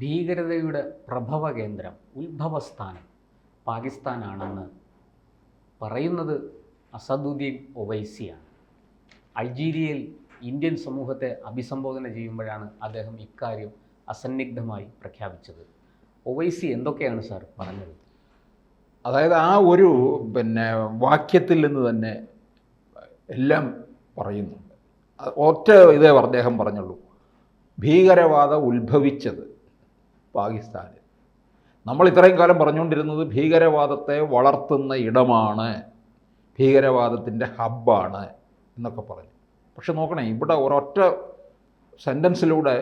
ഭീകരതയുടെ പ്രഭവ കേന്ദ്രം, ഉത്ഭവസ്ഥാനം പാകിസ്ഥാനാണെന്ന് പറയുന്നത് അസദുദ്ദീൻ ഒവൈസിയാണ്. അൾജീരിയയിൽ ഇന്ത്യൻ സമൂഹത്തെ അഭിസംബോധന ചെയ്യുമ്പോഴാണ് അദ്ദേഹം ഇക്കാര്യം അസന്നിഗ്ധമായി പ്രഖ്യാപിച്ചത്. ഒവൈസി എന്തൊക്കെയാണ് സാർ പറഞ്ഞത്? അതായത് ആ ഒരു വാക്യത്തിൽ നിന്ന് തന്നെ എല്ലാം പറയുന്നുണ്ട്. ഒറ്റ ഇതേ അദ്ദേഹം പറഞ്ഞുള്ളൂ, ഭീകരവാദം ഉത്ഭവിച്ചത് പാകിസ്ഥാനിൽ. നമ്മൾ ഇത്രയും കാലം പറഞ്ഞുകൊണ്ടിരുന്നത് ഭീകരവാദത്തെ വളർത്തുന്ന ഇടമാണ്, ഭീകരവാദത്തിൻ്റെ ഹബ്ബാണ് എന്നൊക്കെ പറഞ്ഞു. പക്ഷെ നോക്കണേ, ഇവിടെ ഒരൊറ്റ സെൻറ്റൻസിലൂടെ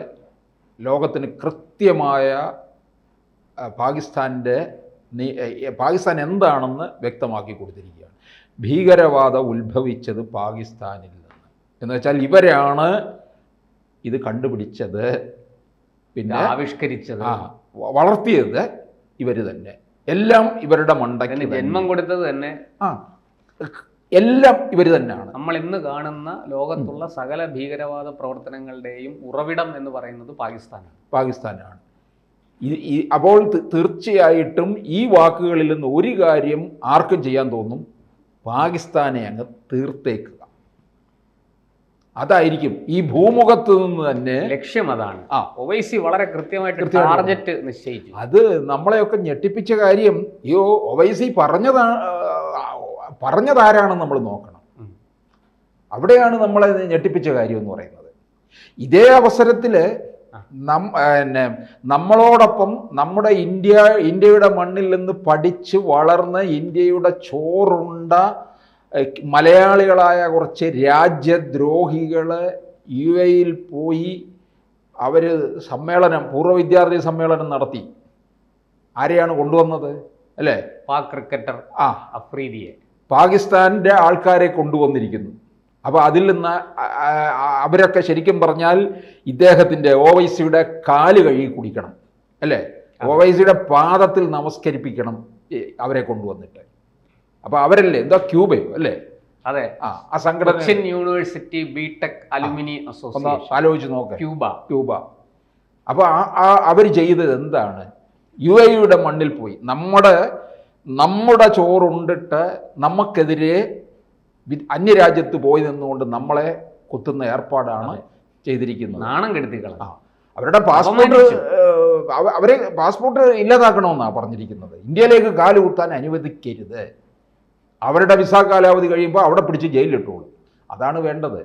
ലോകത്തിന് കൃത്യമായ പാകിസ്ഥാൻ എന്താണെന്ന് വ്യക്തമാക്കി കൊടുത്തിരിക്കുകയാണ്. ഭീകരവാദം ഉത്ഭവിച്ചത് പാകിസ്ഥാനിൽ നിന്ന് എന്ന് വെച്ചാൽ ഇവരാണ് ഇത് കണ്ടുപിടിച്ചത്, പിന്നെ ആവിഷ്കരിച്ചത്, വളർത്തിയത് ഇവർ തന്നെ, എല്ലാം ഇവരുടെ മണ്ടയ്ക്ക് ജന്മം കൊടുത്തത് തന്നെ, എല്ലാം ഇവർ തന്നെയാണ്. നമ്മൾ ഇന്ന് കാണുന്ന ലോകത്തുള്ള സകല ഭീകരവാദ പ്രവർത്തനങ്ങളുടെയും ഉറവിടം എന്ന് പറയുന്നത് പാകിസ്ഥാനാണ്. അപ്പോൾ തീർച്ചയായിട്ടും ഈ വാക്കുകളിൽ നിന്ന് ഒരു കാര്യം ആർക്കും ചെയ്യാൻ തോന്നും, പാകിസ്ഥാനെ അങ്ങ് തീർത്തേക്കുക. അതായിരിക്കും ഈ ഭൂമുഖത്ത് നിന്ന് തന്നെ ലക്ഷ്യം. അതാണ് ഒവൈസി വളരെ കൃത്യമായിട്ട് ടാർഗറ്റ് നിശ്ചയിച്ചു. അത് നമ്മളെയൊക്കെ ഞെട്ടിപ്പിച്ച കാര്യം, ഒവൈസി പറഞ്ഞതാരാണെന്ന് നമ്മൾ നോക്കണം. അവിടെയാണ് നമ്മളെ ഞെട്ടിപ്പിച്ച കാര്യം എന്ന് പറയുന്നത്. ഇതേ അവസരത്തിൽ നമ്മളോടൊപ്പം നമ്മുടെ ഇന്ത്യയുടെ മണ്ണിൽ നിന്ന് പഠിച്ച് വളർന്ന് ഇന്ത്യയുടെ ചോറുണ്ട മലയാളികളായ കുറച്ച് രാജ്യദ്രോഹികൾ UAE പോയി അവർ പൂർവ്വ വിദ്യാർത്ഥി സമ്മേളനം നടത്തി. ആരെയാണ് കൊണ്ടുവന്നത്? അല്ലേ? പാക് ക്രിക്കറ്റർ അഫ്രീദിയെ, പാകിസ്ഥാൻ്റെ ആൾക്കാരെ കൊണ്ടുവന്നിരിക്കുന്നു. അപ്പോൾ അതിൽ നിന്ന് അവരൊക്കെ ശരിക്കും പറഞ്ഞാൽ ഇദ്ദേഹത്തിൻ്റെ ഒവൈസിയുടെ കാല് കഴുകി കുടിക്കണം, അല്ലേ? ഒവൈസിയുടെ പാദത്തിൽ നമസ്കരിപ്പിക്കണം അവരെ കൊണ്ടുവന്നിട്ട്. അപ്പോൾ അവരല്ലേ ക്യൂബയോ അല്ലേ? അതെ, ആ സംഘടന യൂണിവേഴ്സിറ്റി ബിടെക് അലുമിനി അസോസിയേഷൻ, ആലോചിച്ച് നോക്കാം, ക്യൂബ. അപ്പോൾ അവർ ചെയ്തത് എന്താണ്? UAE മണ്ണിൽ പോയി നമ്മുടെ ചോറുണ്ടിട്ട് നമുക്കെതിരെ അന്യരാജ്യത്ത് പോയി നിന്നുകൊണ്ട് നമ്മളെ കുത്തുന്ന ഏർപ്പാടാണ് ചെയ്തിരിക്കുന്നത്. നാണം കെടുത്തിക്കള. അവരുടെ പാസ്പോർട്ട് ഇല്ലാതാക്കണമെന്നാണ് പറഞ്ഞിരിക്കുന്നത്. ഇന്ത്യയിലേക്ക് കാല് കുത്താൻ അനുവദിക്കരുത്. അവരുടെ വിസ കാലാവധി കഴിയുമ്പോൾ അവിടെ പിടിച്ച് ജയിലിലിട്ടോളൂ. അതാണ് വേണ്ടത്.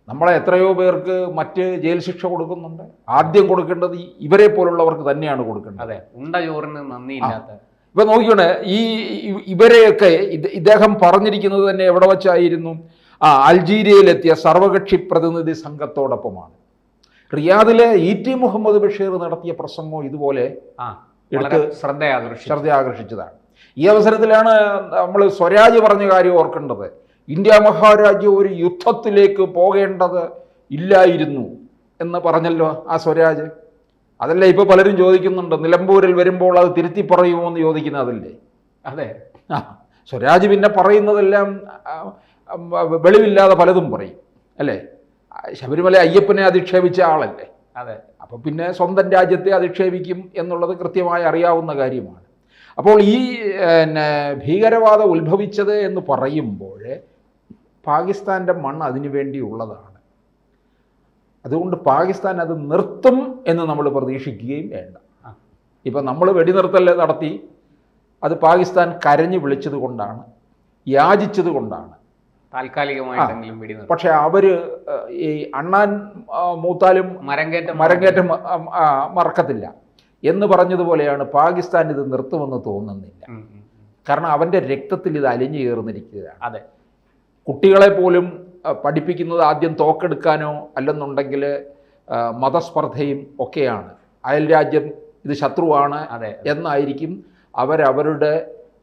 നമ്മളെ എത്രയോ പേർക്ക് മറ്റ് ജയിൽ ശിക്ഷ കൊടുക്കുന്നുണ്ട്. ആദ്യം കൊടുക്കേണ്ടത് ഇവരെ പോലുള്ളവർക്ക് തന്നെയാണ് കൊടുക്കേണ്ടത്. അതെ, ഉണ്ട ചോറിന് നന്ദിയില്ലാത്ത. ഇപ്പൊ നോക്കിയോണേ, ഇവരെയൊക്കെ ഇദ്ദേഹം പറഞ്ഞിരിക്കുന്നത് തന്നെ എവിടെ വച്ചായിരുന്നു? അൾജീരിയയിലെത്തിയ സർവകക്ഷി പ്രതിനിധി സംഘത്തോടൊപ്പമാണ്. റിയാദിലെ ET മുഹമ്മദ് ബഷീർ നടത്തിയ പ്രസംഗം ഇതുപോലെ ശ്രദ്ധയാകർഷിച്ചതാണ്. ഈ അവസരത്തിലാണ് നമ്മൾ സ്വരാജ് പറഞ്ഞ കാര്യം ഓർക്കേണ്ടത്. ഇന്ത്യ മഹാരാജ്യം ഒരു യുദ്ധത്തിലേക്ക് പോകേണ്ടത് ഇല്ലായിരുന്നു എന്ന് പറഞ്ഞല്ലോ ആ സ്വരാജ്. അതല്ല ഇപ്പോൾ പലരും ചോദിക്കുന്നുണ്ട്, നിലമ്പൂരിൽ വരുമ്പോൾ അത് തിരുത്തി പറയുമോ എന്ന് ചോദിക്കുന്നത് അതല്ലേ? അതെ, സ്വരാജ് പിന്നെ പറയുന്നതെല്ലാം വെളിവില്ലാതെ പലതും പറയും, അല്ലേ? ശബരിമല അയ്യപ്പനെ അധിക്ഷേപിച്ച ആളല്ലേ? അതെ. അപ്പം പിന്നെ സ്വന്തം രാജ്യത്തെ അധിക്ഷേപിക്കും എന്നുള്ളത് കൃത്യമായി അറിയാവുന്ന കാര്യമാണ്. അപ്പോൾ ഈ ഭീകരവാദം ഉത്ഭവിച്ചത് എന്ന് പറയുമ്പോൾ പാകിസ്ഥാൻ്റെ മണ്ണ് അതിനു വേണ്ടിയുള്ളതാണ്. അതുകൊണ്ട് പാകിസ്ഥാൻ അത് നിർത്തും എന്ന് നമ്മൾ പ്രതീക്ഷിക്കുകയും വേണ്ട. ഇപ്പം നമ്മൾ വെടിനിർത്തൽ നടത്തി, അത് പാകിസ്ഥാൻ കരഞ്ഞു വിളിച്ചത് കൊണ്ടാണ്, യാചിച്ചത് കൊണ്ടാണ്, താൽക്കാലികമായിട്ടെങ്കിലും വെടിനിർത്തും. പക്ഷെ അവർ ഈ അണ്ണാൻ മൂത്താലും മരങ്കേറ്റം മറക്കത്തില്ല എന്ന് പറഞ്ഞതുപോലെയാണ് പാകിസ്ഥാൻ ഇത് നിർത്തുമെന്ന് തോന്നുന്നില്ല. കാരണം അവൻ്റെ രക്തത്തിൽ ഇത് അലിഞ്ഞു ചേർന്നിരിക്കുകയാണ്. അതെ, കുട്ടികളെ പോലും പഠിപ്പിക്കുന്നത് ആദ്യം തോക്കെടുക്കാനോ അല്ലെന്നുണ്ടെങ്കിൽ മതസ്പർദ്ധയും ഒക്കെയാണ്. അയൽ രാജ്യം ഇത് ശത്രുവാണ് എന്നായിരിക്കും അവരവരുടെ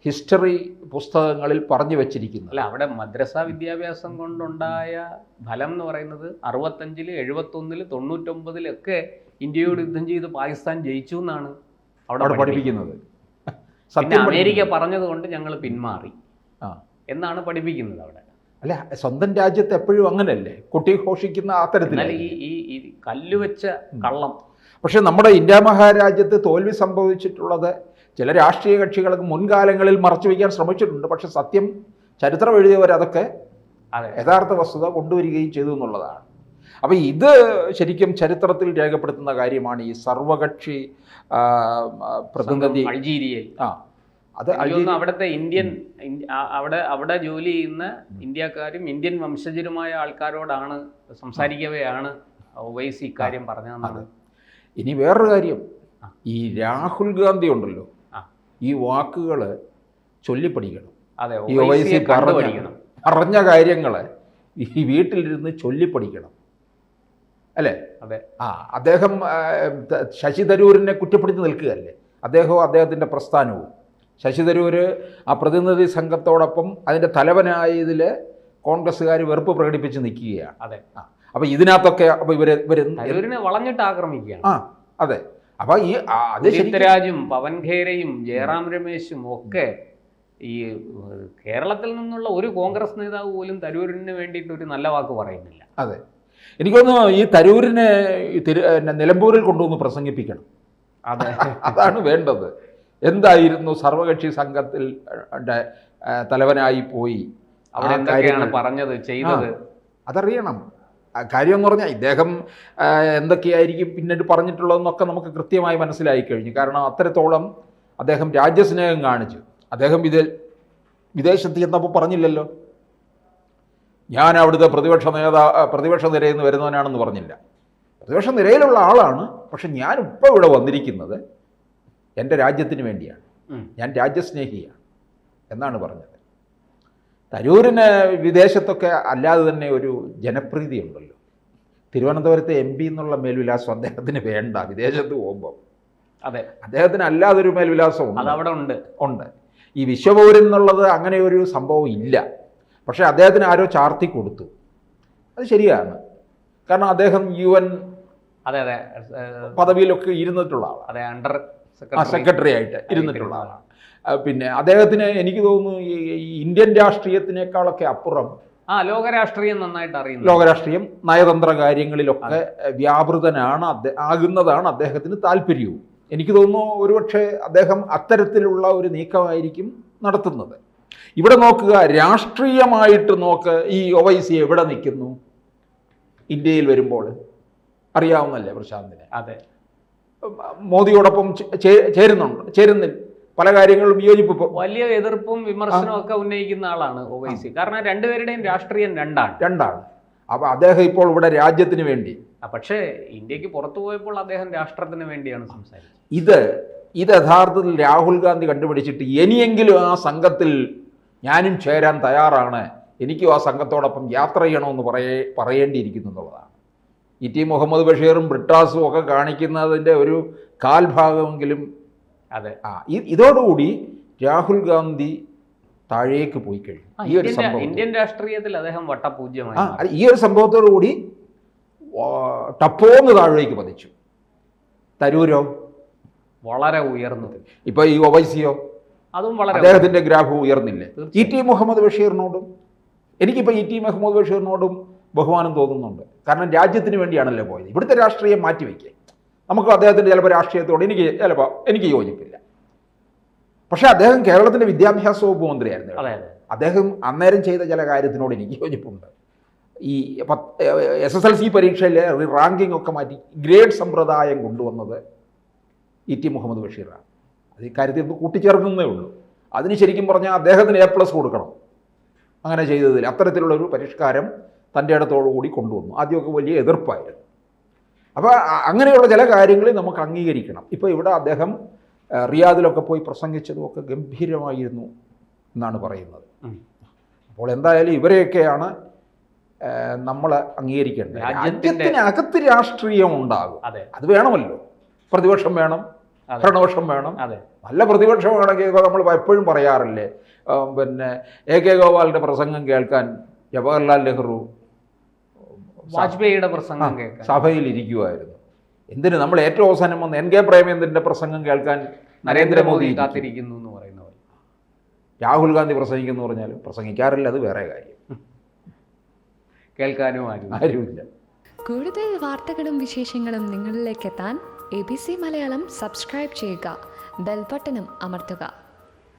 ഹിസ്റ്ററി പുസ്തകങ്ങളിൽ പറഞ്ഞു വെച്ചിരിക്കുന്നത്. അല്ല, അവിടെ മദ്രസ വിദ്യാഭ്യാസം കൊണ്ടുണ്ടായ ഫലം എന്ന് പറയുന്നത് 65-ൽ 71-ൽ 99-ലൊക്കെ ഇന്ത്യയോട് യുദ്ധം ചെയ്ത് പാകിസ്ഥാൻ ജയിച്ചു എന്നാണ് അവിടെ പഠിപ്പിക്കുന്നത്. അമേരിക്ക പറഞ്ഞത് കൊണ്ട് ഞങ്ങൾ പിന്മാറി എന്നാണ് പഠിപ്പിക്കുന്നത് അവിടെ. അല്ല, സ്വന്തം രാജ്യത്ത് എപ്പോഴും അങ്ങനെയല്ലേ കുട്ടി ഘോഷിക്കുന്ന ആ തരത്തിൽ ഈ കല്ലുവെച്ച കള്ളം. പക്ഷേ നമ്മുടെ ഇന്ത്യ മഹാരാജ്യത്ത് തോൽവി സംഭവിച്ചിട്ടുള്ളത് ചില രാഷ്ട്രീയ കക്ഷികൾക്ക് മുൻകാലങ്ങളിൽ മറച്ചു വയ്ക്കാൻ ശ്രമിച്ചിട്ടുണ്ട്. പക്ഷെ സത്യം ചരിത്രം എഴുതിയവരതൊക്കെ യഥാർത്ഥ വസ്തുത കൊണ്ടുവരികയും ചെയ്തു എന്നുള്ളതാണ്. അപ്പോൾ ഇത് ശരിക്കും ചരിത്രത്തിൽ രേഖപ്പെടുത്തുന്ന കാര്യമാണ്. ഈ സർവകക്ഷി പ്രതിനിധി അൾജീരിയയിൽ അത് അവിടുത്തെ അവിടെ ജോലി ചെയ്യുന്ന ഇന്ത്യക്കാരും ഇന്ത്യൻ വംശജരുമായ ആൾക്കാരോടാണ് സംസാരിക്കവെയാണ് ഒവൈസി ഇക്കാര്യം പറഞ്ഞതെന്നാണ്. ഇനി വേറൊരു കാര്യം, ഈ രാഹുൽ ഗാന്ധി ഉണ്ടല്ലോ, ഈ വാക്കുകൾ ചൊല്ലിപ്പഠിക്കണം. ഈ ഒവൈസി പറഞ്ഞ കാര്യങ്ങൾ ഈ വീട്ടിലിരുന്ന് ചൊല്ലിപ്പഠിക്കണം, അല്ലേ? അതെ. അദ്ദേഹം ശശി തരൂരിനെ കുറ്റപ്പെടുത്തി നിൽക്കുകയല്ലേ, അദ്ദേഹവും അദ്ദേഹത്തിൻ്റെ പ്രസ്ഥാനവും. ശശി തരൂർ ആ പ്രതിനിധി സംഘത്തോടൊപ്പം അതിൻ്റെ തലവനായതിൽ കോൺഗ്രസ്സുകാർ വെറുപ്പ് പ്രകടിപ്പിച്ച് നിൽക്കുകയാണ്. അതെ. അപ്പോൾ ഇതിനകത്തൊക്കെ അപ്പോൾ ഇവർ വളഞ്ഞിട്ട് ആക്രമിക്കുകയാണ്. അതെ. അപ്പോൾ ഈ രാജും പവൻ ഖേരയും ജയറാം രമേശും ഒക്കെ ഈ കേരളത്തിൽ നിന്നുള്ള ഒരു കോൺഗ്രസ് നേതാവ് പോലും തരൂരിന് വേണ്ടിയിട്ട് ഒരു നല്ല വാക്ക് പറയുന്നില്ല. അതെ. എനിക്ക് തോന്നുന്നു ഈ തരൂരിനെ നിലമ്പൂരിൽ കൊണ്ടുവന്ന് പ്രസംഗിപ്പിക്കണം. അതെ, അതാണ് വേണ്ടത്. എന്തായിരുന്നു സർവകക്ഷി സംഘത്തിൽ തലവനായി പോയി അവിടെ എന്തൊക്കെയാണ് പറഞ്ഞത് ചെയ്തത് അതറിയണം. കാര്യം എന്ന് പറഞ്ഞാൽ ഇദ്ദേഹം എന്തൊക്കെയായിരിക്കും പിന്നീട് പറഞ്ഞിട്ടുള്ളതെന്നൊക്കെ നമുക്ക് കൃത്യമായി മനസ്സിലായി കഴിഞ്ഞു. കാരണം അത്രത്തോളം അദ്ദേഹം രാജ്യസ്നേഹം കാണിച്ചു. അദ്ദേഹം വിദേശത്ത് ചെന്നപ്പോൾ പറഞ്ഞില്ലല്ലോ ഞാൻ അവിടുത്തെ പ്രതിപക്ഷ നിരയിൽ നിന്ന് വരുന്നവനാണെന്ന് പറഞ്ഞില്ല. പ്രതിപക്ഷ നിരയിലുള്ള ആളാണ്, പക്ഷെ ഞാനിപ്പോൾ ഇവിടെ വന്നിരിക്കുന്നത് എൻ്റെ രാജ്യത്തിന് വേണ്ടിയാണ്, ഞാൻ രാജ്യസ്നേഹിയാണ് എന്നാണ് പറഞ്ഞത്. തരൂരിന് വിദേശത്തൊക്കെ അല്ലാതെ തന്നെ ഒരു ജനപ്രീതി ഉണ്ടല്ലോ. തിരുവനന്തപുരത്തെ MP എന്നുള്ള മേൽവിലാസം അദ്ദേഹത്തിന് വേണ്ട വിദേശത്ത് പോകുമ്പോൾ. അതെ, അദ്ദേഹത്തിന് അല്ലാതൊരു മേൽവിലാസം അതവിടെ ഉണ്ട്. ഈ വിശ്വപൗരൻ എന്നുള്ളത് അങ്ങനെ ഒരു സംഭവം ഇല്ല. പക്ഷേ അദ്ദേഹത്തിന് ആരോ ചാർത്തി കൊടുത്തു. അത് ശരിയാണ്. കാരണം അദ്ദേഹം UN പദവിയിലൊക്കെ ഇരുന്നിട്ടുള്ള ആളാണ്, സെക്രട്ടറി ആയിട്ട് ഇരുന്നിട്ടുള്ള ആളാണ്. പിന്നെ അദ്ദേഹത്തിന് എനിക്ക് തോന്നുന്നു ഈ ഇന്ത്യൻ രാഷ്ട്രീയത്തിനേക്കാളൊക്കെ അപ്പുറം ലോകരാഷ്ട്രീയം നന്നായിട്ട് അറിയുന്നു. ലോകരാഷ്ട്രീയം, നയതന്ത്ര കാര്യങ്ങളിലൊക്കെ വ്യാപൃതനാണ് ആകുന്നതാണ് അദ്ദേഹത്തിന് താല്പര്യവും. എനിക്ക് തോന്നുന്നു ഒരുപക്ഷെ അദ്ദേഹം അത്തരത്തിലുള്ള ഒരു നീക്കമായിരിക്കും നടത്തുന്നത്. ഇവിടെ നോക്കുക, രാഷ്ട്രീയമായിട്ട് നോക്ക്, ഈ ഒവൈസി എവിടെ നിൽക്കുന്നു ഇന്ത്യയിൽ വരുമ്പോൾ അറിയാവുന്നല്ലേ പ്രശാന്തിനെ. അതെ, മോദിയോടൊപ്പം ചേരുന്നില്ല, പല കാര്യങ്ങളും വിയോജിപ്പ്, വലിയ എതിർപ്പും വിമർശനവും ഒക്കെ ഉന്നയിക്കുന്ന ആളാണ് ഒവൈസി. കാരണം രണ്ടുപേരുടെയും രാഷ്ട്രീയം രണ്ടാണ്. അപ്പോൾ അദ്ദേഹം ഇപ്പോൾ ഇവിടെ രാജ്യത്തിന് വേണ്ടി, പക്ഷേ ഇന്ത്യക്ക് പുറത്തു പോയപ്പോൾ അദ്ദേഹം രാഷ്ട്രത്തിന് വേണ്ടിയാണ് സംസാരിച്ചത്. ഇത് യഥാർത്ഥത്തിൽ രാഹുൽ ഗാന്ധി കണ്ടുപിടിച്ചിട്ട് ഇനിയെങ്കിലും ആ സംഘത്തിൽ ഞാനും ചേരാൻ തയ്യാറാണ്, എനിക്കും ആ സംഘത്തോടൊപ്പം യാത്ര ചെയ്യണമെന്ന് പറയേണ്ടിയിരിക്കുന്നു എന്നുള്ളതാണ്. ടി മുഹമ്മദ് ബഷീറും ബ്രിട്ടാസും ഒക്കെ കാണിക്കുന്നതിൻ്റെ ഒരു കാൽഭാഗമെങ്കിലും. അതെ, ഇതോടുകൂടി രാഹുൽ ഗാന്ധി താഴേക്ക് പോയി കഴിഞ്ഞു. ഈ ഒരു സംഭവം ഇന്ത്യൻ രാഷ്ട്രീയത്തിൽ അദ്ദേഹം വട്ടപൂജ്യമായി. ഈ ഒരു സംഭവത്തോടു കൂടി ടപ്പോന്ന് താഴേക്ക് പതിച്ചു. തരൂരോ വളരെ ഉയർന്നത്. ഇപ്പൊ ഈ ഒവൈസിയോ അതും വളരെ, അദ്ദേഹത്തിന്റെ ഗ്രാഫ് ഉയർന്നില്ലേ? ടി മുഹമ്മദ് ബഷീറിനോടും എനിക്കിപ്പോൾ ടി മുഹമ്മദ് ബഷീറിനോടും ബഹുമാനം തോന്നുന്നുണ്ട്. കാരണം രാജ്യത്തിന് വേണ്ടിയാണല്ലോ പോയത്. ഇവിടുത്തെ രാഷ്ട്രീയം മാറ്റിവെക്കുക. നമുക്ക് അദ്ദേഹത്തിൻ്റെ ചിലപ്പോൾ രാഷ്ട്രീയത്തോട് എനിക്ക് യോജിപ്പില്ല. പക്ഷേ അദ്ദേഹം കേരളത്തിൻ്റെ വിദ്യാഭ്യാസ വകുപ്പ് മന്ത്രിയായിരുന്നു. അദ്ദേഹം അന്നേരം ചെയ്ത ചില കാര്യത്തിനോട് എനിക്ക് യോജിപ്പുണ്ട്. ഈ SSLC പരീക്ഷയിലെ റാങ്കിങ് ഒക്കെ മാറ്റി ഗ്രേഡ് സമ്പ്രദായം കൊണ്ടുവന്നത് ടി മുഹമ്മദ് ബഷീറാണ്. അത് ഇക്കാര്യത്തിൽ കൂട്ടിച്ചേർക്കുന്നേ ഉള്ളൂ. അതിന് ശരിക്കും പറഞ്ഞാൽ അദ്ദേഹത്തിന് A+ കൊടുക്കണം. അങ്ങനെ ചെയ്തതിൽ അത്തരത്തിലുള്ളൊരു പരിഷ്കാരം തൻ്റെ ഇടത്തോടുകൂടി കൊണ്ടുവന്നു. ആദ്യമൊക്കെ വലിയ എതിർപ്പായിരുന്നു. അപ്പോൾ അങ്ങനെയുള്ള ചില കാര്യങ്ങൾ നമുക്ക് അംഗീകരിക്കണം. ഇപ്പോൾ ഇവിടെ അദ്ദേഹം റിയാദിലൊക്കെ പോയി പ്രസംഗിച്ചതുമൊക്കെ ഗംഭീരമായിരുന്നു എന്നാണ് പറയുന്നത്. അപ്പോൾ എന്തായാലും ഇവരെയൊക്കെയാണ് നമ്മൾ അംഗീകരിക്കേണ്ടത്. രാജ്യത്തിനകത്ത് രാഷ്ട്രീയം ഉണ്ടാകും, അത് വേണമല്ലോ. പ്രതിപക്ഷം വേണം, ഭരണപക്ഷം വേണം. നല്ല പ്രതിപക്ഷമാണെങ്കിൽ ഇപ്പോൾ നമ്മൾ എപ്പോഴും പറയാറില്ലേ, പിന്നെ AK ഗോപാലിൻ്റെ പ്രസംഗം കേൾക്കാൻ ജവഹർലാൽ നെഹ്റു വാജ്പേയിയുടെ പ്രസംഗം കേൾക്കാൻ സഭയിൽ ഇരിക്കുമായിരുന്നു. എന്തിന് നമ്മൾ ഏറ്റവും അവസാനം വന്ന് NK പ്രേമേന്ദ്രൻ്റെ പ്രസംഗം കേൾക്കാൻ നരേന്ദ്രമോദി കാത്തിരിക്കുന്നു എന്ന് പറയുന്നത്. രാഹുൽ ഗാന്ധി പ്രസംഗിക്കുന്നു പറഞ്ഞാലും പ്രസംഗിക്കാറില്ല, അത് വേറെ കാര്യം. കേൾക്കാനും ആരുമില്ല. കൂടുതൽ വാർത്തകളും വിശേഷങ്ങളും നിങ്ങളിലേക്ക് എത്താൻ ABC മലയാളം സബ്സ്ക്രൈബ് ചെയ്യുക, ബെൽ ബട്ടണും അമർത്തുക.